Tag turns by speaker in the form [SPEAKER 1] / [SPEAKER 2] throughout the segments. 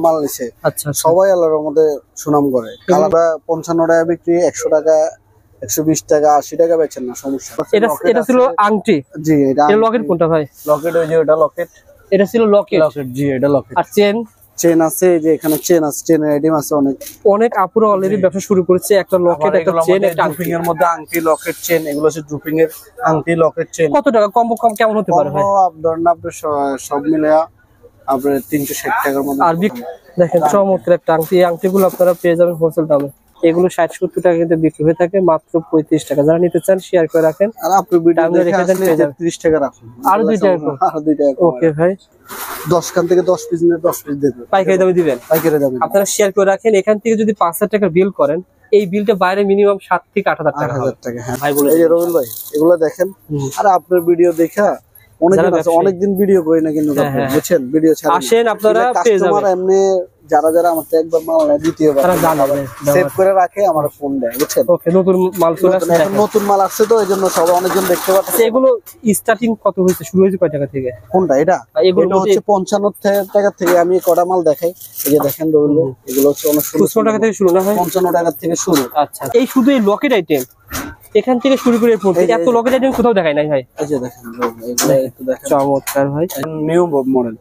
[SPEAKER 1] মাল নিছে।
[SPEAKER 2] আচ্ছা
[SPEAKER 1] সবাই আল্লাহর রহমতে সুনাম করে। কালারটা 55 টাকা বিক্রি, 100 টাকা 120 টাকা 80 টাকা বেচেন না, সমস্যা।
[SPEAKER 2] এটা ছিল আংটি।
[SPEAKER 1] জি, এটা
[SPEAKER 2] লকেট কোনটা ভাই?
[SPEAKER 1] লকেট, ওই যে ওটা লকেট।
[SPEAKER 2] এটা ছিল লকেট।
[SPEAKER 1] লকেট, জি এটা লকেট।
[SPEAKER 2] আর চেন?
[SPEAKER 1] চেন আছে, যে এখানে চেন আছে, চেনের আইটেম আছে অনেক।
[SPEAKER 2] অনেক আপুরা অলরেডি ব্যবসা শুরু করেছে। একটা লকেট, একটা চেন, একটা
[SPEAKER 1] জুপিং এর মধ্যে আংটি, লকেট, চেন, এগুলো হচ্ছে জুপিং এর আংটি, লকেট, চেন।
[SPEAKER 2] কত টাকা কম্বো কম কেমন হতে পারে ভাই?
[SPEAKER 1] ধরেন আপনার সব মিলে আপনার 360 টাকার মধ্যে।
[SPEAKER 2] আর দেখেন চমৎকার একটা আংটি। এই আংটিগুলো আপনারা পেয়ে যাবেন হোলসেল দামে। এগুলো 60-70 টাকা কিন্তু বিক্রি হয়ে থাকে, মাত্র 35 টাকা। যারা নিতে চান শেয়ার করে রাখেন।
[SPEAKER 1] আর আপনি ভিডিও দেখে আসলে 30 টাকা রাখুন,
[SPEAKER 2] আর 2 টাকা,
[SPEAKER 1] আর 2 টাকা।
[SPEAKER 2] ওকে ভাই।
[SPEAKER 1] 10 খান থেকে 10 পিস নিয়ে 10 পিস দেবেন,
[SPEAKER 2] পাইকারি দামে দিবেন।
[SPEAKER 1] পাইকারি দামে
[SPEAKER 2] আপনারা শেয়ার করে রাখেন। এখান থেকে যদি 5000 টাকা বিল করেন, এই বিলটা বাইরে মিনিমাম 7 থেকে 8000 টাকা হবে।
[SPEAKER 1] 8000 টাকা। হ্যাঁ
[SPEAKER 2] ভাই বলে
[SPEAKER 1] এই যে রবিল ভাই, এগুলো দেখেন। আর আপনার ভিডিও দেখা অনেকদিন ভিডিও করি না, কিন্তু বুঝছেন ভিডিও ছাড়া
[SPEAKER 2] আসেন আপনারা পেয়ে যাবেন।
[SPEAKER 1] কাস্টমার এমনি যারা আমাকে একবার মাল নেয়, দ্বিতীয়বার
[SPEAKER 2] তারা জানাবে,
[SPEAKER 1] সেভ করে রাখে, আমার ফোন দেয়, বুঝছেন।
[SPEAKER 2] ওকে, নতুন মাল চলে আসছে,
[SPEAKER 1] এখন নতুন মাল আসছে তো এইজন্য সবাই অনেকজন দেখতে পাচ্ছে।
[SPEAKER 2] এগুলো স্টার্টিং কত হয়েছে, শুরু হয়েছে কয় টাকা থেকে?
[SPEAKER 1] কোনটা? এটা হচ্ছে 55 টাকা থেকে। আমি কটা মাল দেখাই, এই যে দেখেন রবিল ভাই, এগুলো হচ্ছে
[SPEAKER 2] 55 টাকা থেকে শুরু না হয়?
[SPEAKER 1] 55 টাকা থেকে শুরু।
[SPEAKER 2] আচ্ছা, এই শুধু এই লকেট আইটেম এখান থেকে শুরু করে এত লকেট আইটেম কোথাও দেখায় নাই ভাই।
[SPEAKER 1] এই যে দেখেন এগুলো একটু দেখেন,
[SPEAKER 2] চমৎকার ভাই,
[SPEAKER 1] নিউ মডেল।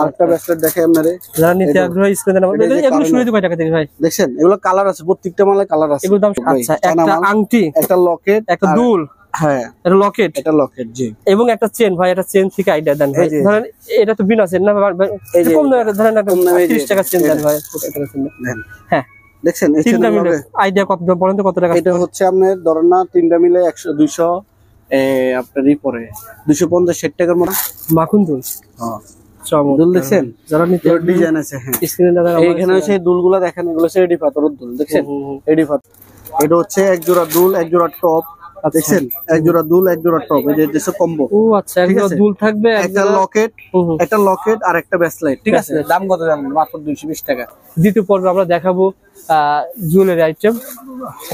[SPEAKER 1] আরেকটা ব্রেসলেট দেখাই আপনারে,
[SPEAKER 2] যারা নিতে আগ্রহী স্ক্রিনে নাম্বার। এগুলো শুরু হয়েছে কয় টাকা থেকে ভাই?
[SPEAKER 1] দেখছেন এগুলো কালার আছে, প্রত্যেকটা মালে কালার আছে।
[SPEAKER 2] এগুলো দাম আচ্ছা, একটা আংটি,
[SPEAKER 1] একটা লকেট,
[SPEAKER 2] একটা দুল।
[SPEAKER 1] হ্যাঁ
[SPEAKER 2] এটা লকেট,
[SPEAKER 1] এটা লকেট, জি।
[SPEAKER 2] এবং একটা চেন ভাই, এটা চেন থেকে আইডিয়া দেন ভাই। ধরেন এটা তো বিনা চেন না, কম ধরেন একটা 30 টাকা চেন দেন ভাই, 50 টাকা চেন দেন। হ্যাঁ দেখছেন, তিনটা মিলে আইডিয়া কত বলেন তো, কত টাকা?
[SPEAKER 1] এটা হচ্ছে আপনার ধরেন না, তিনটা মিলে 100 200 আপনার পরে 250 60 টাকার মতো
[SPEAKER 2] মাখন দুল।
[SPEAKER 1] হ্যাঁ
[SPEAKER 2] চমৎকার
[SPEAKER 1] দুল দেখছেন,
[SPEAKER 2] যারা নিতে
[SPEAKER 1] ডিজাইন আছে। হ্যাঁ
[SPEAKER 2] স্ক্রিনে দাদা
[SPEAKER 1] এইখানে হচ্ছে দুলগুলো দেখেন, এগুলো হচ্ছে এডি পাথরের দুল, দেখছেন এডি পাথর। এটা হচ্ছে এক জোড়া দুল, এক জোড়া টপ, দেখছেন এক জোড়া দুল, এক জোড়া টপ। এই যে কম্বো।
[SPEAKER 2] ও আচ্ছা, এক জোড়া দুল থাকবে,
[SPEAKER 1] একটা লকেট আর একটা ব্রেসলেট, ঠিক আছে। দাম কত জানেন? মাত্র 220 টাকা।
[SPEAKER 2] দ্বিতীয় পর্বে আমরা দেখাবো জুয়েলারি আইটেম,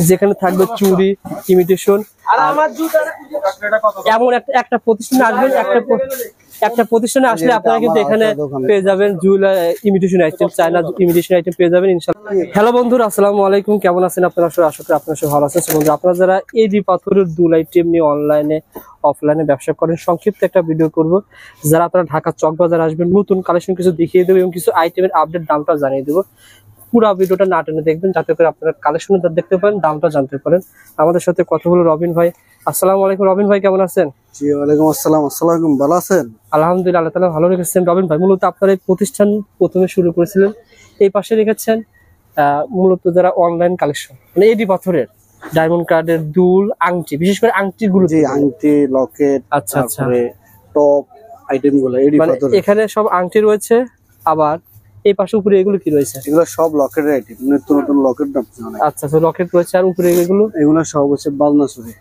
[SPEAKER 2] যেখানে থাকবে চুড়ি, ইমিটেশন। এমন একটা প্রতিষ্ঠানে আসবেন, একটা প্রতিষ্ঠানে আসলে আপনারা কিন্তু এখানে পেয়ে যাবেন jewellery imitation item, China imitation item পেয়ে যাবেন ইনশাআল্লাহ। হ্যালো বন্ধুরা, আসসালামু আলাইকুম, কেমন আছেন আপনারা? আশা করি আপনারা সবাই ভালো আছেন। বন্ধুরা, আপনারা যারা এডি পাথরের দুল আইটেম নিয়ে অনলাইনে অফলাইনে ব্যবসা করেন, সংক্ষিপ্ত একটা ভিডিও করব। যারা আপনারা ঢাকা চক বাজার আসবেন, নতুন কালেকশন কিছু দেখিয়ে দেবো এবং কিছু আইটেমের আপডেট দামটা জানিয়ে দেবো। পুরো ভিডিওটা না টেনে দেখবেন, যাতে করে আপনারা কালেকশন দেখতে পারেন, দামটা জানতে পারেন। আমাদের সাথে কথা হলো রবিন ভাই। আসসালামু আলাইকুম রবিন ভাই, কেমন আছেন?
[SPEAKER 1] জি ওয়ালাইকুম আসসালাম। আসসালামু আলাইকুম, ভালো আছেন?
[SPEAKER 2] আলহামদুলিল্লাহ, আল্লাহ তাআলা ভালো রেখেছেন। রবিন ভাই, মূলত আপনার এই প্রতিষ্ঠান প্রথমে শুরু করেছিলেন, এই পাশে রেখেছেন মূলত যারা অনলাইন কালেকশন, মানে এডি পাথরের ডায়মন্ড কার্ডের দুল, আংটি, বিশেষ করে আংটিগুলো।
[SPEAKER 1] জি, আংটি, লকেট,
[SPEAKER 2] আচ্ছা আচ্ছা,
[SPEAKER 1] টপ আইটেম গুলো এডি পাথরের।
[SPEAKER 2] এখানে সব আংটি রয়েছে, আবার এই পাশে উপরে এগুলো কি রয়েছে?
[SPEAKER 1] এগুলো সব লকেটের আইটেম, নতুন নতুন লকেট নামছে অনেক।
[SPEAKER 2] আচ্ছা আচ্ছা, লকেট রয়েছে। আর উপরে এগুলো
[SPEAKER 1] সব হচ্ছে বাজনা চুরি।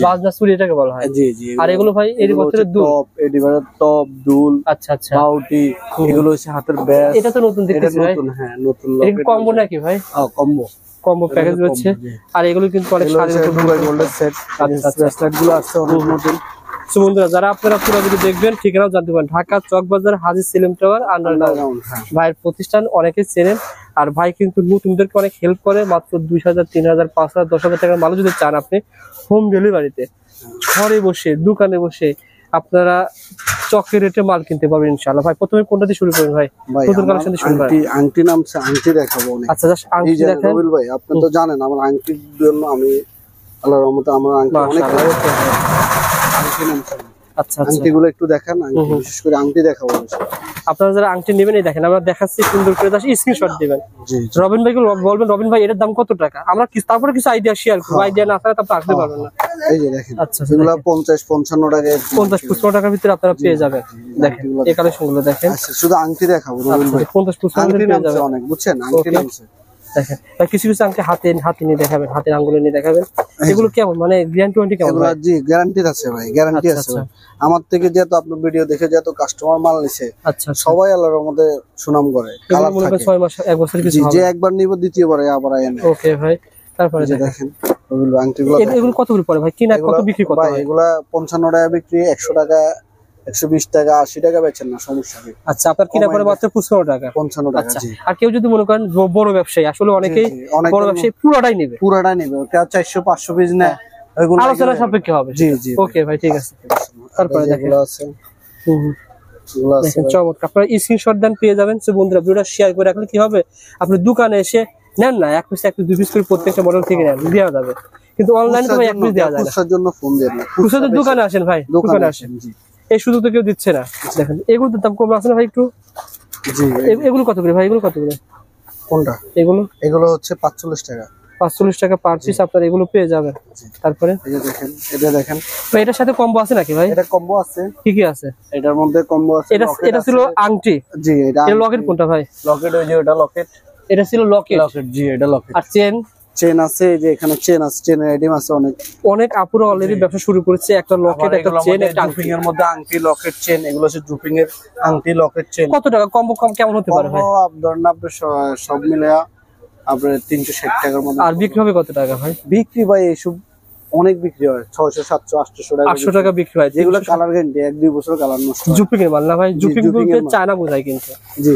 [SPEAKER 2] বাজনা চুরি এটাকে বলা হয়।
[SPEAKER 1] জি জি।
[SPEAKER 2] আর এগুলো ভাই এডি পাথরের দুল,
[SPEAKER 1] টপ, এডি পাথরের টপ, দুল।
[SPEAKER 2] আচ্ছা আচ্ছা,
[SPEAKER 1] বাউটি, এগুলো হচ্ছে হাতের ব্যাস।
[SPEAKER 2] এটা তো নতুন দেখতেছি ভাই।
[SPEAKER 1] হ্যাঁ নতুন লকেট।
[SPEAKER 2] এটা কম্বো নাকি ভাই?
[SPEAKER 1] কম্বো,
[SPEAKER 2] কম্বো প্যাকেজ রয়েছে। আর এগুলো কিন্তু অনেক শাড়ির
[SPEAKER 1] দুবাই গোল্ডের সেট। ব্রেসলেট গুলো আছে অনেক নতুন।
[SPEAKER 2] বন্ধুরা, যারা আপনারা পুরো ভিডিও দেখবেন, ঠিকানাও জানতে পারেন, ঢাকা চক বাজার হাজী সেলিম টাওয়ার আন্ডারগ্রাউন্ড। ভাইয়ের প্রতিষ্ঠান অনেকে চেনেন। আর ভাই কিন্তু নতুনদেরকে অনেক হেল্প করে। মাত্র 2000, 3000, 5000, 10,000 টাকার মাল যদি চান আপনি, হোম ডেলিভারিতে ঘরে বসে দোকানে বসে আপনারা চকের রেটে মাল কিনতে পারবেন ইনশাআল্লাহ। ভাই প্রথমে কোনটা দিয়ে শুরু করেন ভাই? নতুন কালেকশন দিয়ে শুরু করেন।
[SPEAKER 1] আংটি নামছে, আংটি দেখাবো অনেক।
[SPEAKER 2] আচ্ছা জাস্ট আংটি দেখেন
[SPEAKER 1] রবিল ভাই, আপনি তো জানেন আমার আংটির জন্য আমি আল্লাহর রহমতে আমার আংটি অনেক আংটি নামছে।
[SPEAKER 2] আচ্ছা আচ্ছা,
[SPEAKER 1] আংটিগুলো একটু দেখান, আংটি বিশেষ করে আংটি দেখাবো।
[SPEAKER 2] আপনারা যারা আংটি নেবেন এই দেখেন, আমরা দেখাচ্ছি, সুন্দর করে জাস্ট স্ক্রিনশট দিবেন। রবিন ভাইকে বলবেন, রবিন ভাই এর দাম কত টাকা, আমরা তারপরে কিছু আইডিয়া শেয়ার করব। আইডিয়া না থাকলে আপনি আসতে পারবেন না।
[SPEAKER 1] এই যে দেখেন,
[SPEAKER 2] আচ্ছা
[SPEAKER 1] এগুলো 50-55 টাকা,
[SPEAKER 2] 50-55 টাকার ভিতরে আপনারা পেয়ে যাবেন। দেখেন এই কালেকশনগুলো দেখেন।
[SPEAKER 1] আচ্ছা, শুধু আংটি দেখাবো রবিন ভাই।
[SPEAKER 2] 50-55
[SPEAKER 1] পেয়ে যাবেন অনেক, বুঝছেন আংটি নামছে।
[SPEAKER 2] দেখেন কিছু কিছু আংটি হাতে নিয়ে দেখাবেন, হাতের আঙ্গুলে নিয়ে দেখাবেন। এগুলো কেমন, মানে গ্যারান্টি কেমন?
[SPEAKER 1] জি গ্যারান্টি আছে ভাই, গ্যারান্টি আছে। আমার থেকে যেহেতু আপনার ভিডিও দেখে যেহেতু কাস্টমার মাল নিছে,
[SPEAKER 2] আচ্ছা
[SPEAKER 1] সবাই আল্লাহর রহমতে সুনাম করে। কালার থাকে
[SPEAKER 2] 6 মাস 1 বছর কিছু হবে,
[SPEAKER 1] যে একবার নিব দ্বিতীয়বারে আবার আইন।
[SPEAKER 2] ওকে ভাই, তারপরে
[SPEAKER 1] দেখেন আংটিগুলো।
[SPEAKER 2] এগুলো কত করে পড়ে ভাই? কিনা কত, বিক্রি কত?
[SPEAKER 1] ভাই এগুলা 55 টাকা বিক্রি, 100 টাকা 120 টাকা 80 টাকা বেচেন না, সমস্যা নেই।
[SPEAKER 2] আচ্ছা, আপনার কিনা পরে মাত্র 55 টাকা।
[SPEAKER 1] 55 টাকা।
[SPEAKER 2] আচ্ছা, আর কেউ যদি মনে করেন বড় ব্যবসায়ী, আসলে অনেকেই বড় ব্যবসায়ী পুরোটাই নেবে,
[SPEAKER 1] কেউ 400 500 পিস নেয়, ওইগুলো
[SPEAKER 2] আলোচনা সাপেক্ষে হবে।
[SPEAKER 1] জি জি,
[SPEAKER 2] ওকে ভাই, ঠিক আছে। তারপরে দেখেন
[SPEAKER 1] আছে,
[SPEAKER 2] দেখেন চমৎকার, আপনারা স্ক্রিনশট দেন পেয়ে যাবেন। সো বন্ধুরা, ভিডিওটা শেয়ার করে রাখলে কি হবে, আপনি দোকানে এসে নেন না, এক পিস 2 পিস করে প্রত্যেকটা মডেল থেকে নেন, দেওয়া যাবে। কিন্তু অনলাইনে তো ভাই এক পিস দেওয়া যায় না।
[SPEAKER 1] খুচরার জন্য ফোন দেন না,
[SPEAKER 2] খুচরার দোকানে আসেন ভাই, দোকানে আসেন।
[SPEAKER 1] জি,
[SPEAKER 2] এই শুধু তো কেউ দিচ্ছে না। দেখেন এগুলোর দাম কম আছে না ভাই একটু?
[SPEAKER 1] জি,
[SPEAKER 2] এগুলো কত করে ভাই? এগুলো কত করে?
[SPEAKER 1] কোনটা? এগুলো হচ্ছে 45 টাকা।
[SPEAKER 2] 45 টাকা পার পিস আপনারা এগুলো পেয়ে যাবেন। তারপরে
[SPEAKER 1] এই যে দেখেন, এটা দেখেন
[SPEAKER 2] ভাই, এটার সাথে কম্বো আছে নাকি ভাই?
[SPEAKER 1] এটা কম্বো আছে।
[SPEAKER 2] কি কি আছে
[SPEAKER 1] এটার মধ্যে? কম্বো আছে।
[SPEAKER 2] এটা ছিল আংটি।
[SPEAKER 1] জি, এটা
[SPEAKER 2] লকেট কোনটা ভাই?
[SPEAKER 1] লকেট, ওই যে ওটা লকেট।
[SPEAKER 2] এটা ছিল লকেট।
[SPEAKER 1] জি, এটা লকেট।
[SPEAKER 2] আর চেন
[SPEAKER 1] আছে, এই যে এখানে চেন আছে, চেনের আইটেম আছে
[SPEAKER 2] অনেক আপুরা অলরেডি ব্যবসা শুরু করেছে। একটা লকেট, একটা চেন, একটা
[SPEAKER 1] জুপিং এর মধ্যে আংটি, লকেট, চেন, এগুলো হচ্ছে জুপিং এর আংটি, লকেট, চেন।
[SPEAKER 2] কত টাকা কম্বো কেমন হতে পারে ভাই?
[SPEAKER 1] ধরেন আপনি সব মিলে আপনার 360 টাকার মধ্যে।
[SPEAKER 2] আর বিক্রি হবে কত টাকা ভাই?
[SPEAKER 1] বিক্রি ভাই এইসব অনেক বিক্রি হয়, 600 700 800 টাকা,
[SPEAKER 2] 800 টাকা বিক্রি হয়।
[SPEAKER 1] যেগুলো কালার গ্যারান্টি 1-2 বছর কালার নষ্ট হয়।
[SPEAKER 2] জুপিং এর মাল না ভাই? জুপিং বলতে চায়না বোঝায় কিন্তু।
[SPEAKER 1] জি,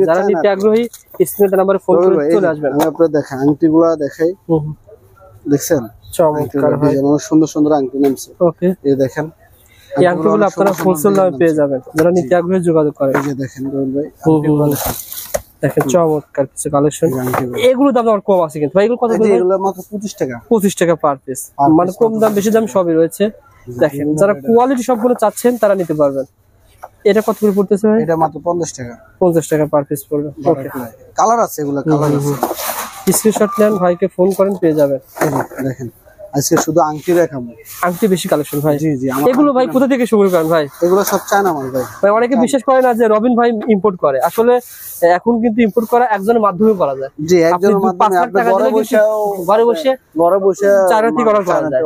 [SPEAKER 2] যারা নিতে আগ্রহী স্ক্রিনে নাম্বারে ফোন করে চলে আসবেন।
[SPEAKER 1] আমি আপনাদের দেখাই, আংটিগুলো দেখাই। দেখছেন
[SPEAKER 2] চমৎকার ভাই,
[SPEAKER 1] অনেক সুন্দর সুন্দর আংটি নামছে।
[SPEAKER 2] ওকে,
[SPEAKER 1] এই দেখেন,
[SPEAKER 2] এই আংটিগুলো আপনারা হোলসেল দামে পেয়ে যাবেন, যারা নিতে আগ্রহী যোগাযোগ করেন।
[SPEAKER 1] এই যে দেখেন রোল ভাই, আংটিগুলো
[SPEAKER 2] দেখেন চমৎকার কিছু কালেকশন। এগুলো দাম আমার কম আছে কিন্তু ভাই। এগুলো কত করে?
[SPEAKER 1] এগুলো মাত্র 25 টাকা।
[SPEAKER 2] 25 টাকা পার পিস, মানে কম দাম বেশি দাম সবই রয়েছে। দেখেন, যারা কোয়ালিটি সম্পূর্ণ চাচ্ছেন তারা নিতে পারবেন। এটা কত করে পড়তেছে ভাই?
[SPEAKER 1] এটা মাত্র 50 টাকা।
[SPEAKER 2] 50 টাকা পার পিস পড়বে। ওকে,
[SPEAKER 1] কালার আছে, এগুলো কালার আছে।
[SPEAKER 2] স্ক্রিনশট নেন, ভাইকে ফোন করেন, পেয়ে যাবেন।
[SPEAKER 1] দেখেন, আজকে শুধু আংটি দেখাবো।
[SPEAKER 2] আংটি বেশি কালেকশন ভাই।
[SPEAKER 1] জি জি,
[SPEAKER 2] এগুলো ভাই কোথা থেকে সংগ্রহ করেন ভাই?
[SPEAKER 1] এগুলো সব চায়না মাল ভাই।
[SPEAKER 2] ভাই অনেকে বিশ্বাস করে না যে রবিন ভাই ইম্পোর্ট করে, আসলে এখন কিন্তু ইম্পোর্ট করা একজনের মাধ্যমে করা যায়।
[SPEAKER 1] জি, একজনের মাধ্যমে। আপনি ঘরে বসে
[SPEAKER 2] 4 থেকে অর্ডার করা যায়।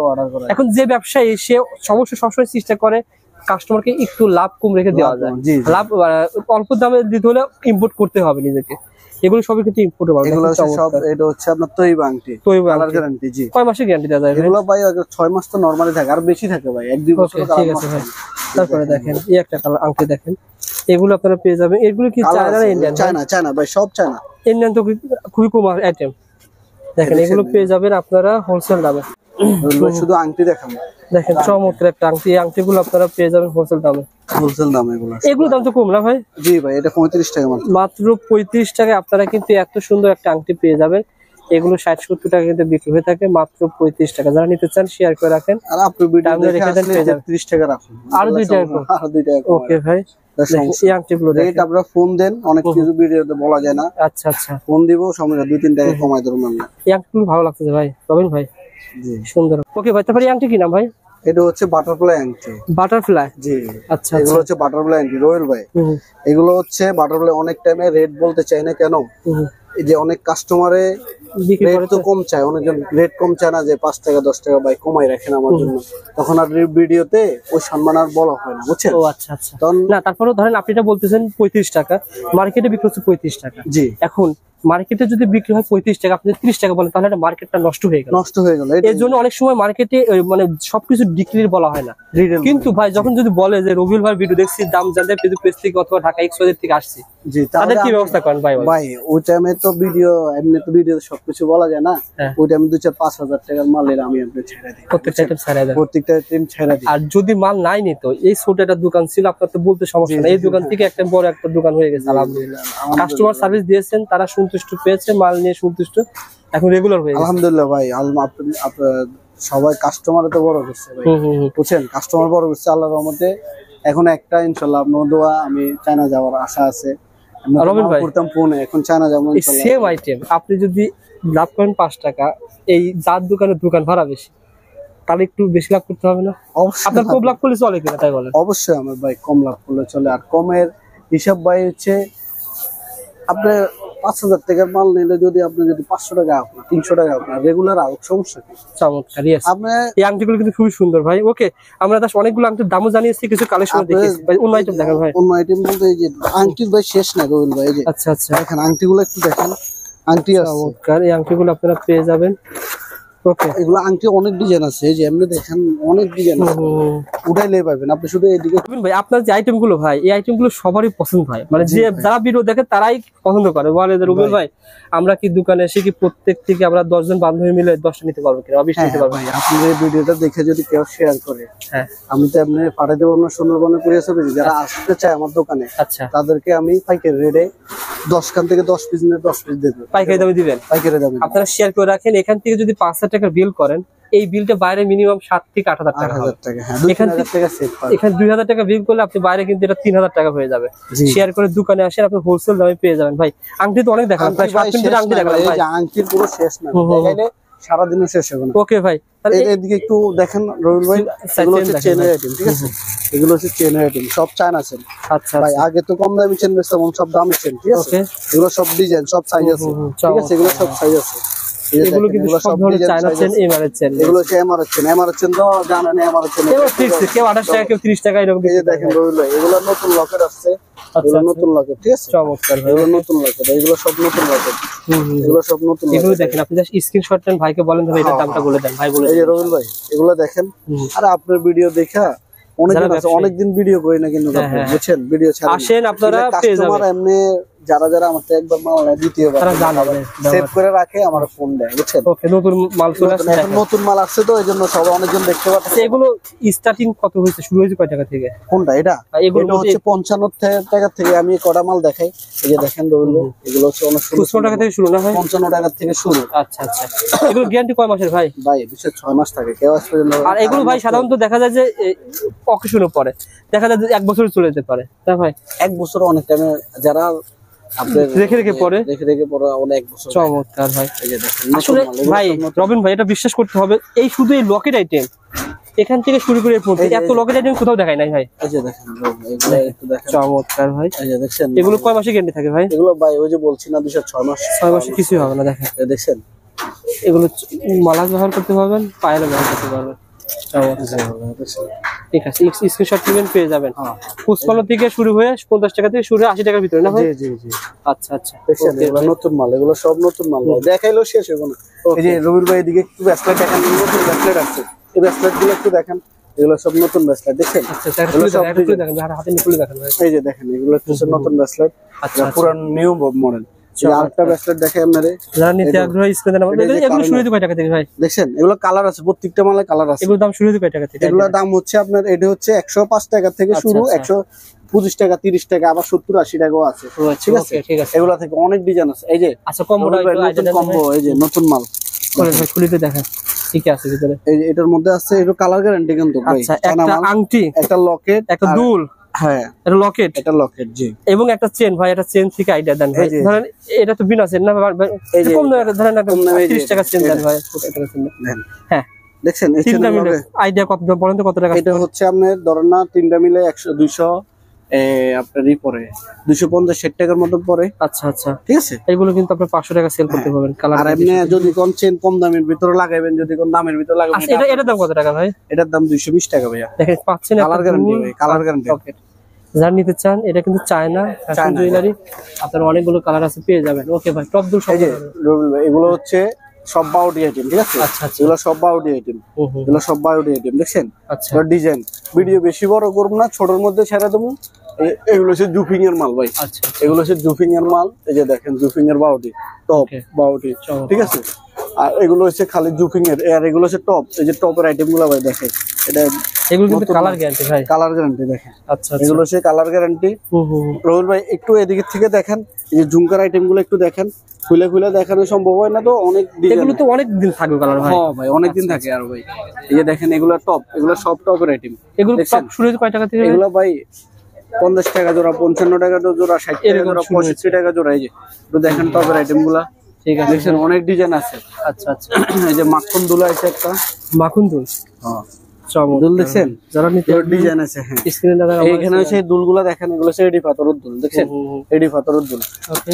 [SPEAKER 2] এখন যে ব্যবসায়ী, সে সবসময় চেষ্টা করে কাস্টমারকে একটু লাভ কম রেখে দেওয়া যায়। লাভ অল্প দামে দিতে হলে ইম্পোর্ট করতে হবে নিজেকে। এগুলো সবই কিন্তু ইম্পোর্ট হবে।
[SPEAKER 1] এগুলো সব, এটা হচ্ছে আপনার তৈবা আংটি, কালার গ্যারান্টি। জি,
[SPEAKER 2] কয় মাসের গ্যারান্টি দেওয়া যায়
[SPEAKER 1] এগুলো ভাই? 6 মাস তো নরমালি থাকে, আর বেশি থাকে ভাই, 1-2 বছর।
[SPEAKER 2] ঠিক আছে ভাই। তারপরে দেখেন, এই একটা কালার আংটি দেখেন, এগুলো আপনারা পেয়ে যাবেন। এগুলো কি চায়না না ইন্ডিয়ান?
[SPEAKER 1] চায়না ভাই, সব চায়না।
[SPEAKER 2] ইন্ডিয়ান তো খুবই কম আইটেম। দেখেন, এগুলো পেয়ে যাবেন আপনারা হোলসেল দামে।
[SPEAKER 1] শুধু আংটি দেখাবো।
[SPEAKER 2] দেখেন চমৎকার একটা আংটি, এই আংটিগুলো আপনারা পেয়ে যাবেন হোলসেল দামে।
[SPEAKER 1] হোলসেল দাম
[SPEAKER 2] এগুলো দাম তো কম না ভাই?
[SPEAKER 1] জি ভাই, এটা 35 টাকা
[SPEAKER 2] মাত্র 35 টাকায় আপনারা কিন্তু এত সুন্দর একটা আংটি পেয়ে যাবেন। এগুলো 60-70 টাকা কিন্তু বিক্রি হয়ে থাকে, মাত্র 35 টাকা। যারা নিতে চান শেয়ার করে রাখেন,
[SPEAKER 1] আর আপনি ভিডিও দেখে আসলে 30 টাকা রাখুন,
[SPEAKER 2] আর 2 টাকা। ওকে ভাই, এই আংটিগুলো
[SPEAKER 1] রেট আপনারা ফোন দেন, অনেক কিছু ভিডিওতে বলা যায় না।
[SPEAKER 2] আচ্ছা আচ্ছা,
[SPEAKER 1] ফোন দিব, সময় 2-3 টাকা কমাই দেব না।
[SPEAKER 2] এই আংটিগুলো ভালো লাগতেছে ভাই, রবিন ভাই। জি, সুন্দর। ওকে ভাই, তারপরে এই আংটি কি নাম ভাই?
[SPEAKER 1] এটা হচ্ছে বাটারফ্লাই আংটি।
[SPEAKER 2] বাটারফ্লাই?
[SPEAKER 1] জি,
[SPEAKER 2] আচ্ছা,
[SPEAKER 1] এগুলো হচ্ছে বাটারফ্লাই আংটি রয়্যাল ভাই। এগুলো হচ্ছে বাটারফ্লাই। অনেক টাইমে রেট বলতে চাই না কেন, এই যে অনেক কাস্টমারে রেট তো কম চায়, অনেকজন রেট কম চায় না, যে 5 টাকা 10 টাকা ভাই কমাই রাখেন আমার জন্য, তখন আর ভিডিওতে ওই সম্মান আর বলা হয় না, বুঝছেন?
[SPEAKER 2] ও আচ্ছা আচ্ছা। না, তারপরে ধরেন আপনি এটা বলতেছেন 35 টাকা, মার্কেটে বিক্রি হচ্ছে 35 টাকা।
[SPEAKER 1] জি,
[SPEAKER 2] এখন মার্কেটে যদি বিক্রি হয় 35 টাকা, আপনি 30 টাকা বলেন, তাহলে মার্কেটটা নষ্ট হয়ে গেল। এর জন্য অনেক সময় মার্কেটে মানে সবকিছু ডিক্লিয়ার বলা হয় না। কিন্তু ভাই যখন যদি বলে যে রবিউল ভাই ভিডিও দেখছি, দাম জানতে পেজ থেকে অথবা ঢাকা XYZ থেকে আসছি,
[SPEAKER 1] জি,
[SPEAKER 2] তাদের কি ব্যবস্থা করেন ভাই?
[SPEAKER 1] ভাই ওই টাইমে তো ভিডিও, এমনি তো ভিডিও সবকিছু বলা যায় না। ওই টাইমে 2-4-5 হাজার টাকার মালের আমি আপনি ছেড়ে দিই,
[SPEAKER 2] প্রত্যেকটা আইটেম ছেড়ে দেন,
[SPEAKER 1] প্রত্যেকটা আইটেম ছেড়ে দিই।
[SPEAKER 2] আর যদি মাল নাই নিত, এই ছোট একটা দোকান ছিল আপনার, তো বলতে সমস্যা নেই, এই দোকান থেকে একটা বড় একটা দোকান হয়ে গেছে আলহামদুলিল্লাহ। কাস্টমার সার্ভিস দিয়েছেন, তারা সন্তুষ্ট পেয়েছে, মাল নিয়ে সন্তুষ্ট, এখন রেগুলার হয়ে গেছে
[SPEAKER 1] আলহামদুলিল্লাহ ভাই। সবাই কাস্টমার তো বড় করছে ভাই, বুঝছেন? কাস্টমার বড় করছে আল্লাহর রহমতে। এখন একটা ইনশাআল্লাহ আপনার দোয়া, আমি চায়না যাওয়ার আশা আছে।
[SPEAKER 2] রবিন ভাই,
[SPEAKER 1] করতাম ফোনে, এখন চায়না যাবো ইনশাআল্লাহ।
[SPEAKER 2] সেম আইটেম আপনি যদি লাভ করেন 5 টাকা, এই যার দোকান ভাড়া বেশি, তাহলে একটু বেশি লাভ করতে হবে না? আপনার কম লাভ করলে চলে কিনা, তাই বলেন?
[SPEAKER 1] অবশ্যই আমার ভাই কম লাভ করলে চলে। আর কমের হিসাব ভাই হচ্ছে, আপনি 5,000 টাকার মাল নিলে যদি আপনি 500 টাকা, আপনার 300 টাকা আপনার রেগুলার আউট, সমস্যা কি?
[SPEAKER 2] চমৎকার। আপনি এই আংটিগুলো কিন্তু খুবই সুন্দর ভাই। ওকে, আমরা অনেকগুলো আংটির দামও জানিয়েছি, কিছু কালেকশন দেখেছি ভাই। অন্য আইটেম দেখেন ভাই।
[SPEAKER 1] অন্য আইটেম বলতে এই যে আংটির ভাই শেষ না রবিন ভাই, এই যে
[SPEAKER 2] আচ্ছা আচ্ছা,
[SPEAKER 1] দেখেন আংটিগুলো একটু দেখেন, আংটি আছে।
[SPEAKER 2] চমৎকার, এই আংটিগুলো আপনারা পেয়ে যাবেন ওকে,
[SPEAKER 1] এগুলো আংটি অনেক ডিজাইন আছে, এই যে এমনি দেখেন অনেক ডিজাইন আছে, উঠাইলেই পাবেন আপনি। শুধু এইদিকে
[SPEAKER 2] ভাই আপনার যে আইটেম গুলো ভাই, এই আইটেম গুলো সবারই পছন্দ হয়, মানে যে যারা ভিডিও দেখে তারাই পছন্দ করে, বলে যে রুবেল ভাই আমরা কি দোকানে এসে কি প্রত্যেক থেকে আমরা 10 জন বান্ধবী মিলে 10টা নিতে পারবো কিনা, 20টা নিতে পারবো?
[SPEAKER 1] ভাই আপনার এই ভিডিওটা দেখে যদি কেউ শেয়ার করে,
[SPEAKER 2] হ্যাঁ
[SPEAKER 1] আমি তো এমনি পাঠিয়ে দেবো না সুন্দরবনে কুরিয়ার সার্ভিস। যারা আসতে চায় আমার দোকানে
[SPEAKER 2] আচ্ছা,
[SPEAKER 1] তাদেরকে আমি পাইকারি রেটে 10 খান থেকে 10 পিস নিয়ে 10 পিস দেবো,
[SPEAKER 2] পাইকারি দামে দিবেন।
[SPEAKER 1] পাইকারি দামে।
[SPEAKER 2] আপনারা শেয়ার করে রাখেন, এখান থেকে যদি 5,000 টাকা বিল করেন, এই বিলটা বাইরে মিনিমাম 7 থেকে 8,000 টাকা হবে।
[SPEAKER 1] 8,000 টাকা, হ্যাঁ 2,000 টাকা সেভ পাবেন।
[SPEAKER 2] এখানে 2,000 টাকা বিল করলে আপনি বাইরে কিন্তু এটা 3,000 টাকা হয়ে যাবে। শেয়ার করে দোকানে আসেন, আপনি হোলসেল দামে পেয়ে যাবেন। ভাই আংটি তো অনেক দেখালাম, প্রায় 7 দিন আংটি দেখালাম ভাই,
[SPEAKER 1] আংটির পুরো শেষ না, দেখাইলে সারাদিনও শেষ হবে না।
[SPEAKER 2] ওকে ভাই, তাহলে
[SPEAKER 1] এদিকে একটু দেখেন রবিউল ভাই, এগুলো হচ্ছে চেনের আইটেম, ঠিক আছে? এগুলো হচ্ছে চেনের আইটেম, সব চায়না চেন।
[SPEAKER 2] আচ্ছা
[SPEAKER 1] ভাই আগে তো কম দামি চেন বেচতাম, সব দামি চেন, ঠিক আছে?
[SPEAKER 2] ওকে,
[SPEAKER 1] এগুলো সব ডিজাইন, সব সাইজ আছে, ঠিক আছে? এগুলো সব সাইজ আছে,
[SPEAKER 2] এগুলো কিন্তু সব ধরনের চায়না চেন, এমআরএফ চেন।
[SPEAKER 1] এগুলো হচ্ছে এমআরএফ চেন। এমআরএফ চেন তো জানেন, এমআরএফ চেন
[SPEAKER 2] কেউ ফিক্স, কেউ 28 টাকা, কেউ 30 টাকা এরকম।
[SPEAKER 1] এই যে দেখেন রবিউল ভাই, এগুলো নতুন লকেট আসছে, এগুলো নতুন লকেট, ঠিক আছে?
[SPEAKER 2] চমৎকার ভাই,
[SPEAKER 1] এগুলো নতুন লকেট, এগুলো সব নতুন লকেট, এগুলো সব নতুন
[SPEAKER 2] এগুলো
[SPEAKER 1] লকেট।
[SPEAKER 2] দেখেন, আপনি জাস্ট স্ক্রিনশট নেন, ভাইকে বলেন ভাই এটার দামটা বলে দেন, ভাই বলে
[SPEAKER 1] এই যে রবিউল ভাই, এগুলো দেখেন। আর আপনার ভিডিও দেখা অনেকদিন ভিডিও করি না, কিন্তু বুঝছেন ভিডিও ছাড়া
[SPEAKER 2] আসেন আপনারা পেয়ে যাবেন।
[SPEAKER 1] কাস্টমার এমনি যারা আমাকে একবার মাল নেয়, দ্বিতীয়বার
[SPEAKER 2] তারা জানাবে,
[SPEAKER 1] সেভ করে রাখে, আমার ফোন দেয়, বুঝছেন?
[SPEAKER 2] ওকে, নতুন মাল চলে আসছে,
[SPEAKER 1] এখন নতুন মাল আসছে তো এইজন্য সবাই অনেকজন দেখতে পাচ্ছে।
[SPEAKER 2] এগুলো স্টার্টিং কত হয়েছে, শুরু হয়েছে কয় টাকা থেকে?
[SPEAKER 1] কোনটা এটা?
[SPEAKER 2] এগুলো
[SPEAKER 1] হচ্ছে 55 টাকা থেকে। আমি কটা মাল দেখাই, এই যে দেখেন রবিউল ভাই, এগুলো হচ্ছে অনেক
[SPEAKER 2] 55 টাকা থেকে শুরু না হয়?
[SPEAKER 1] 55 টাকা থেকে শুরু।
[SPEAKER 2] আচ্ছা আচ্ছা, এগুলো গ্যারান্টি কয় মাসের ভাই?
[SPEAKER 1] ভাই বিশেষ 6 মাস থাকে, কেউ আজ পর্যন্ত।
[SPEAKER 2] আর এগুলো ভাই সাধারণত দেখা যায় যে অকেশনের পরে দেখা যায় যে 1 বছর চলে যেতে পারে, তাই ভাই?
[SPEAKER 1] 1 বছর অনেক টাইমে যারা আপনাদের
[SPEAKER 2] রেখে পরে
[SPEAKER 1] অনেক বছর।
[SPEAKER 2] চমৎকার ভাই।
[SPEAKER 1] এই যে দেখেন
[SPEAKER 2] আসলে ভাই রবিন ভাই, এটা বিশ্বাস করতে হবে, এই শুধু এই লকেট আইটেম এখান থেকে শুরু করে এত লকেট আইটেম কোথাও দেখায় নাই ভাই।
[SPEAKER 1] এই যে দেখেন এগুলো একটু দেখেন,
[SPEAKER 2] চমৎকার ভাই।
[SPEAKER 1] এই যে দেখছেন,
[SPEAKER 2] এগুলো কয় মাসে গ্যারান্টি থাকে ভাই?
[SPEAKER 1] এগুলো ভাই ওই যে বলছি না 6 মাস।
[SPEAKER 2] 6 মাসে কিছুই হবে না, দেখেন
[SPEAKER 1] দেখছেন।
[SPEAKER 2] এগুলো মালা ব্যবহার করতে পারবেন, পায়ের ব্যবহার করতে পারবেন। ঠিক আছে, স্ক্রিনশট নেবেন, পেয়ে যাবেন। 55 থেকে শুরু হয়ে 50 টাকা থেকে শুরু হয়ে 80 টাকার ভিতরে না ভাই?
[SPEAKER 1] জি জি।
[SPEAKER 2] আচ্ছা আচ্ছা,
[SPEAKER 1] দেখছেন এগুলো নতুন মাল, এগুলো সব নতুন মাল, দেখাইলেও শেষ হবে না। এই যে রবিউল ভাই এদিকে একটু ব্যাসলেট দেখেন, নতুন ব্যাসলেট আছে, এই ব্যাসলেট গুলো একটু দেখেন, এগুলো সব নতুন ব্যাসলেট, দেখছেন?
[SPEAKER 2] আচ্ছা, এগুলো সব দেখেন, হাতে নিয়ে খুলে দেখেন ভাই।
[SPEAKER 1] এই যে দেখেন, এগুলো হচ্ছে নতুন ব্যাসলেট,
[SPEAKER 2] আচ্ছা,
[SPEAKER 1] পুরো নিউ মডেল। আরেকটা ব্যাসলেট দেখাই আপনারে,
[SPEAKER 2] যারা নিতে আগ্রহী স্ক্রিনে নাম্বার, এগুলো শুরু হতে কয় টাকা থেকে ভাই?
[SPEAKER 1] দেখছেন এগুলো কালার আছে, প্রত্যেকটা মালে কালার আছে।
[SPEAKER 2] এগুলোর দাম শুরু হতে কয় টাকা থেকে?
[SPEAKER 1] এগুলোর দাম হচ্ছে আপনার, এটা হচ্ছে 105 টাকা থেকে শুরু, 125 টাকা, 30 টাকা, আবার 70 80 টাকাও আছে, ঠিক আছে?
[SPEAKER 2] ঠিক আছে,
[SPEAKER 1] এগুলা থেকে অনেক ডিজাইন আছে। এই যে
[SPEAKER 2] আচ্ছা, কম্বোটা
[SPEAKER 1] নতুন কম্বো, এই যে নতুন মাল
[SPEAKER 2] করে ভাই, খুলিতে দেখেন ঠিক আছে ভিতরে।
[SPEAKER 1] এই যে এটার মধ্যে আছে, এটা কালার গ্যারান্টি কিন্তু ভাই।
[SPEAKER 2] আচ্ছা, একটা আংটি,
[SPEAKER 1] একটা লকেট,
[SPEAKER 2] একটা দুল,
[SPEAKER 1] হ্যাঁ
[SPEAKER 2] এটা লকেট,
[SPEAKER 1] এটা লকেট, জি,
[SPEAKER 2] এবং একটা চেন ভাই। এটা চেন থেকে আইডিয়া দেন ভাই, ধরেন এটা তো বিনা চেন না ভাই, এই যে কম দামে ধরেন একটা 30 টাকা চেন দেন ভাই, 70 টাকা চেন দেন। হ্যাঁ
[SPEAKER 1] দেখছেন, এই
[SPEAKER 2] তিনটা মিলে আইডিয়া কত বলেন তো, কত টাকা?
[SPEAKER 1] এটা হচ্ছে আপনার ধরেন না, তিনটা মিলে 100 200 আপনার পরে 250-60 টাকার মতো পরে।
[SPEAKER 2] আচ্ছা আচ্ছা,
[SPEAKER 1] ঠিক আছে।
[SPEAKER 2] এগুলো কিন্তু আপনি 500 টাকা সেল করতে পারবেন। কালার
[SPEAKER 1] আর এমনি যদি কোন চেন কম দামের ভিতরে লাগাবেন, যদি কোন দামের ভিতরে লাগাবেন,
[SPEAKER 2] আচ্ছা, এটার দাম কত টাকা ভাই?
[SPEAKER 1] এটার দাম 220 টাকা ভাইয়া।
[SPEAKER 2] দেখেন পাচ্ছেন
[SPEAKER 1] কালার গ্যারান্টি ভাই, কালার গ্যারান্টি।
[SPEAKER 2] যারা নিতে চান, এটা কিন্তু চায়না ফ্যাশন জুয়েলারি, আপনার অনেকগুলো কালার আছে, পেয়ে যাবেন। ওকে ভাই, টপ দুল সব
[SPEAKER 1] রবিউল ভাই, এগুলো হচ্ছে সব বাউটি আইটেম, ঠিক আছে?
[SPEAKER 2] আচ্ছা আচ্ছা,
[SPEAKER 1] এগুলো সব বাউটি আইটেম, এগুলো সব বাউটি আইটেম, দেখছেন?
[SPEAKER 2] আচ্ছা,
[SPEAKER 1] ডিজাইন ভিডিও বেশি বড় করব না, ছোটর মধ্যে ছেড়ে দেবো। এগুলো হচ্ছে জুফিং এর মাল ভাই।
[SPEAKER 2] আচ্ছা,
[SPEAKER 1] এগুলো হচ্ছে জুফিং এর মাল। এই যে দেখেন জুফিং এর বাউটি, টপ বাউটি, ঠিক আছে? আর এগুলো হচ্ছে খালি জুফিং এর, আর এগুলো হচ্ছে টপ। এই যে টপের আইটেম গুলো ভাই দেখেন, এটা
[SPEAKER 2] এগুলো কিন্তু কালার গ্যারান্টি ভাই,
[SPEAKER 1] কালার গ্যারান্টি দেখেন।
[SPEAKER 2] আচ্ছা,
[SPEAKER 1] এগুলো হচ্ছে কালার গ্যারান্টি। রবিউল ভাই একটু এদিকে থেকে দেখেন, এই যে ঝুমকার আইটেম গুলো একটু দেখেন, খুলে খুলে দেখানো সম্ভব হয় না তো, অনেক
[SPEAKER 2] এগুলো তো অনেক দিন থাকবে কালার ভাই।
[SPEAKER 1] হ্যাঁ ভাই, অনেক দিন থাকে। আর ভাই এই যে দেখেন, এগুলো টপ, এগুলো সব টপের আইটেম।
[SPEAKER 2] এগুলো টপ শুরু হতে কয় টাকা থেকে?
[SPEAKER 1] এগুলো ভাই 50 টাকা জোড়া, 55 টাকা জোড়া, 60 টাকা জোড়া, 65 টাকা জোড়া। এই যে একটু দেখেন টপের আইটেম গুলা,
[SPEAKER 2] ঠিক আছে,
[SPEAKER 1] দেখছেন অনেক ডিজাইন আছে।
[SPEAKER 2] আচ্ছা আচ্ছা,
[SPEAKER 1] এই যে মাখন দুল আছে একটা,
[SPEAKER 2] মাখন দুল,
[SPEAKER 1] হ্যাঁ
[SPEAKER 2] দুল দেখছেন, যারা নিতে
[SPEAKER 1] ডিজাইন আছে। হ্যাঁ,
[SPEAKER 2] স্ক্রিনে দাদা
[SPEAKER 1] এইখানে হচ্ছে দুলগুলা দেখেন, এগুলো হচ্ছে এডি পাথরের দুল, দেখছেন? এডি পাথরের দুল।
[SPEAKER 2] ওকে,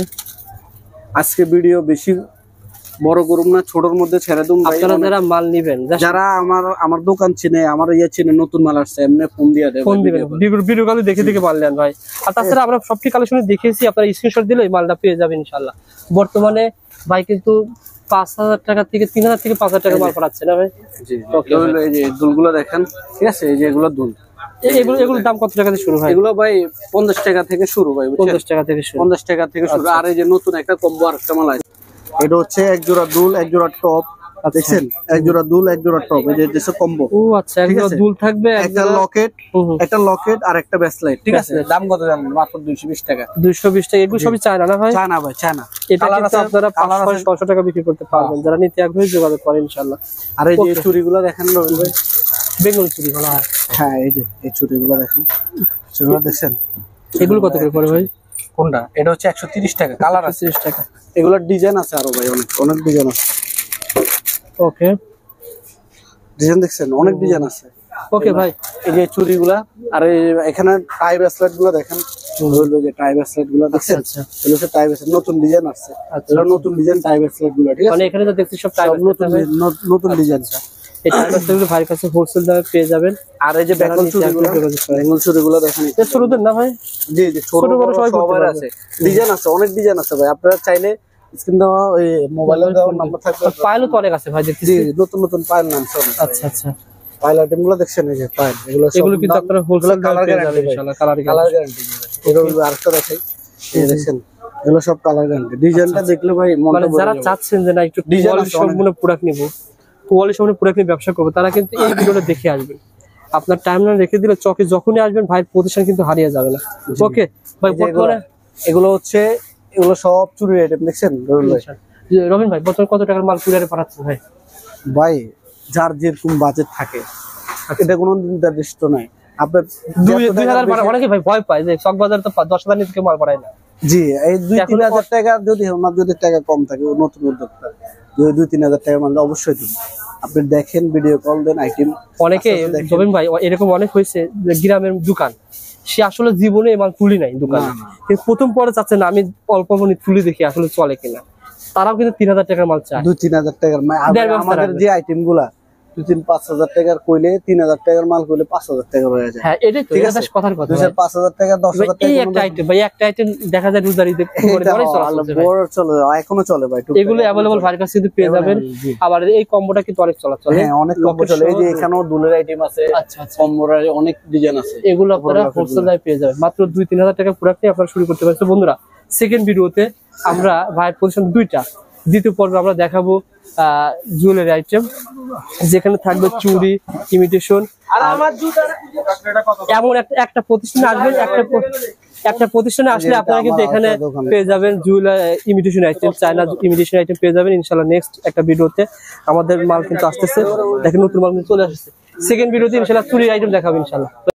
[SPEAKER 1] আজকে ভিডিও বেশি বড় করুম না, ছোটর মধ্যে ছেড়ে দুম ভাই।
[SPEAKER 2] আপনারা যারা মাল নেবেন,
[SPEAKER 1] যারা আমার দোকান চিনে, আমার চিনে, নতুন মাল আসছে, এমনি ফোন দিয়ে দেয়,
[SPEAKER 2] ফোন দিবেন, ভিডিও কলে দেখে দেখে মাল নেন ভাই। আর তাছাড়া আমরা সবটি কালেকশনে দেখিয়েছি, আপনারা স্ক্রিনশট দিলে মালটা পেয়ে যাবেন ইনশাআল্লাহ। বর্তমানে ভাই কিন্তু 5,000 টাকা থেকে 3,000 থেকে 5,000 টাকা মাল পাঠাচ্ছে না ভাই?
[SPEAKER 1] জি এই যে দুলগুলো দেখেন, ঠিক আছে, এই যে এগুলো দুল,
[SPEAKER 2] এগুলোর দাম কত টাকা থেকে শুরু হয়?
[SPEAKER 1] এগুলো ভাই 50 টাকা থেকে শুরু ভাই,
[SPEAKER 2] 50 টাকা থেকে শুরু।
[SPEAKER 1] 50 টাকা থেকে শুরু। আর এই যে নতুন একটা কম্বো আরেকটা মাল আছে, এটা হচ্ছে এক জোড়া দুল এক জোড়া টপ, দেখছেন, এক জোড়া দুল এক জোড়া টপ, এই যে কম্বো।
[SPEAKER 2] ও আচ্ছা, একটা দুল থাকবে,
[SPEAKER 1] একটা লকেট আর একটা ব্রেসলেট, ঠিক আছে। দাম কত জানেন? মাত্র 220 টাকা।
[SPEAKER 2] 220 টাকা। এগুলো সবই চায়না না ভাই?
[SPEAKER 1] চায়না ভাই, চায়না।
[SPEAKER 2] এটা কিন্তু আপনারা 500-600 টাকা বিক্রি করতে পারবেন, যারা নিতে আগ্রহী যোগাযোগ করেন ইনশাআল্লাহ।
[SPEAKER 1] আর এই যে চুড়িগুলো দেখেন ভাই,
[SPEAKER 2] বেঙ্গল চুড়ি বলা হয়।
[SPEAKER 1] হ্যাঁ, এই যে এই চুড়িগুলো দেখেন, চুড়িগুলো দেখছেন,
[SPEAKER 2] এগুলো কত করে পড়ে ভাই?
[SPEAKER 1] কোনটা? এটা হচ্ছে 130 টাকা, কালার আছে
[SPEAKER 2] 30 টাকা।
[SPEAKER 1] এগুলোর ডিজাইন আছে আরো ভাই, অনেক অনেক ডিজাইন আছে।
[SPEAKER 2] ওকে,
[SPEAKER 1] ডিজাইন দেখছেন, অনেক ডিজাইন আছে।
[SPEAKER 2] ওকে ভাই,
[SPEAKER 1] এই যে চুড়িগুলা, আর এখানে টাই ব্রেসলেট গুলো দেখেন, হলো যে টাই ব্রেসলেট গুলো দেখছেন,
[SPEAKER 2] আচ্ছা
[SPEAKER 1] এগুলো হচ্ছে টাই ব্রেসলেট, নতুন ডিজাইন আছে।
[SPEAKER 2] আচ্ছা,
[SPEAKER 1] নতুন ডিজাইন টাই ব্রেসলেট গুলো, ঠিক আছে।
[SPEAKER 2] মানে এখানে তো দেখছি সব টাই
[SPEAKER 1] নতুন নতুন ডিজাইন।
[SPEAKER 2] এই টাই ব্রেসলেটগুলো ভাইয়ের কাছে হোলসেল দামে পেয়ে যাবেন।
[SPEAKER 1] আর এই যে বেঙ্গল চুড়িগুলো দেখেন,
[SPEAKER 2] এটা ছোটদের না ভাই?
[SPEAKER 1] জি জি, ছোট বড় সবার আছে, ডিজাইন আছে, অনেক ডিজাইন আছে ভাই। আপনারা চাইলে স্ক্রিন দেওয়া ওই মোবাইলে দেওয়া নাম্বার থাকবে।
[SPEAKER 2] পাইলও তো অনেক আছে ভাই দেখছি।
[SPEAKER 1] জি, নতুন নতুন পাইল নাম সব।
[SPEAKER 2] আচ্ছা আচ্ছা,
[SPEAKER 1] পাইল আইটেম গুলো দেখছেন, এই যে পাইল,
[SPEAKER 2] এগুলো কিন্তু আপনারা হোলসেল দামে পেয়ে যাবেন ইনশাআল্লাহ। Colour
[SPEAKER 1] guarantee. এগুলো আরেকটা দেখাই, এই দেখছেন, এগুলো সব কালার গ্যারান্টি। ডিজাইনটা দেখলে ভাই
[SPEAKER 2] মানে যারা চাচ্ছেন যে না একটু কোয়ালিটি সম্পূর্ণ প্রোডাক্ট নিব, কোয়ালিটি সম্পূর্ণ প্রোডাক্ট নিয়ে ব্যবসা করবো, তারা কিন্তু এই ভিডিওটা দেখে আসবেন। আপনার টাইমলাইন রেখে দিলে চকে যখনই আসবেন ভাইয়ের প্রতিষ্ঠান কিন্তু হারিয়ে যাবে না। ওকে ভাই, বর্তমানে
[SPEAKER 1] এগুলো হচ্ছে, এগুলো সব চুরির আইটেম দেখছেন
[SPEAKER 2] রবিন ভাই, বর্তমানে কত টাকার মাল কুরিয়ারে পাঠাচ্ছেন ভাই?
[SPEAKER 1] ভাই যার যেরকম বাজেট থাকে, এটা কোনো নির্দিষ্ট নাই। আপনার
[SPEAKER 2] 2,000 অনেকে ভাই ভয় পায় যে চক বাজারে তো 10,000 নিতে মাল পাঠায় না।
[SPEAKER 1] জি, এই 2-3,000 টাকা যদি ওনার যদি টাকা কম থাকে, নতুন উদ্যোক্তা যদি 2-3,000 টাকা মানে অবশ্যই দিন। আপনি দেখেন, ভিডিও কল দেন, আইটেম।
[SPEAKER 2] অনেকে জবিন ভাই এরকম অনেক হয়েছে যে গ্রামের দোকান, সে আসলে জীবনে মাল তুলি নাই দোকানে, কিন্তু প্রথম পরে চাচ্ছে না আমি অল্প মনি তুলি দেখি আসলে চলে কিনা, তারাও কিন্তু 3,000 টাকার মাল চায়।
[SPEAKER 1] 2-3,000 টাকার আমাদের যে আইটেম গুলা 2-5,000 টাকার কইলে, 3,000 টাকার মাল কইলে 5,000 টাকা হয়ে যায়।
[SPEAKER 2] হ্যাঁ, এটাই তো কথার কথা।
[SPEAKER 1] 5,000 টাকা, 10,000 টাকা,
[SPEAKER 2] এই একটা আইটেম ভাই, একটা আইটেম দেখা যায় রোজারিতে
[SPEAKER 1] এখনো চলে ভাই।
[SPEAKER 2] এগুলো अवेलेबल ভাইয়ের কাছে কিন্তু পেয়ে যাবেন। আবার এই কম্বোটা কিন্তু অনেক চলাচল,
[SPEAKER 1] হ্যাঁ অনেক কম্বো চলে। এই যে এখানেও দুলের আইটেম আছে,
[SPEAKER 2] আচ্ছা আচ্ছা,
[SPEAKER 1] কম্বোর অনেক ডিজাইন আছে।
[SPEAKER 2] এগুলো আপনারা হোলসেল দামে পেয়ে যাবেন। মাত্র 2-3,000 টাকা প্রোডাক্ট নিয়ে আপনারা শুরু করতে পারছেন। বন্ধুরা, সেকেন্ড ভিডিওতে আমরা ভাইয়ের পজিশন দুইটা, দ্বিতীয় পর্বে আমরা দেখাবো জুয়েলারি আইটেম, যেখানে থাকবে চুড়ি, ইমিটেশন। এমন একটা প্রতিষ্ঠানে আসবেন, একটা প্রতিষ্ঠানে আসলে আপনারা কিন্তু এখানে পেয়ে যাবেন jewellery imitation item, China imitation item পেয়ে যাবেন ইনশাআল্লাহ। নেক্সট একটা ভিডিওতে আমাদের মাল কিন্তু আসতেছে, দেখেন নতুন মাল কিন্তু চলে আসছে। সেকেন্ড ভিডিওতে ইনশাআল্লাহ চুড়ির আইটেম দেখাবো ইনশাআল্লাহ।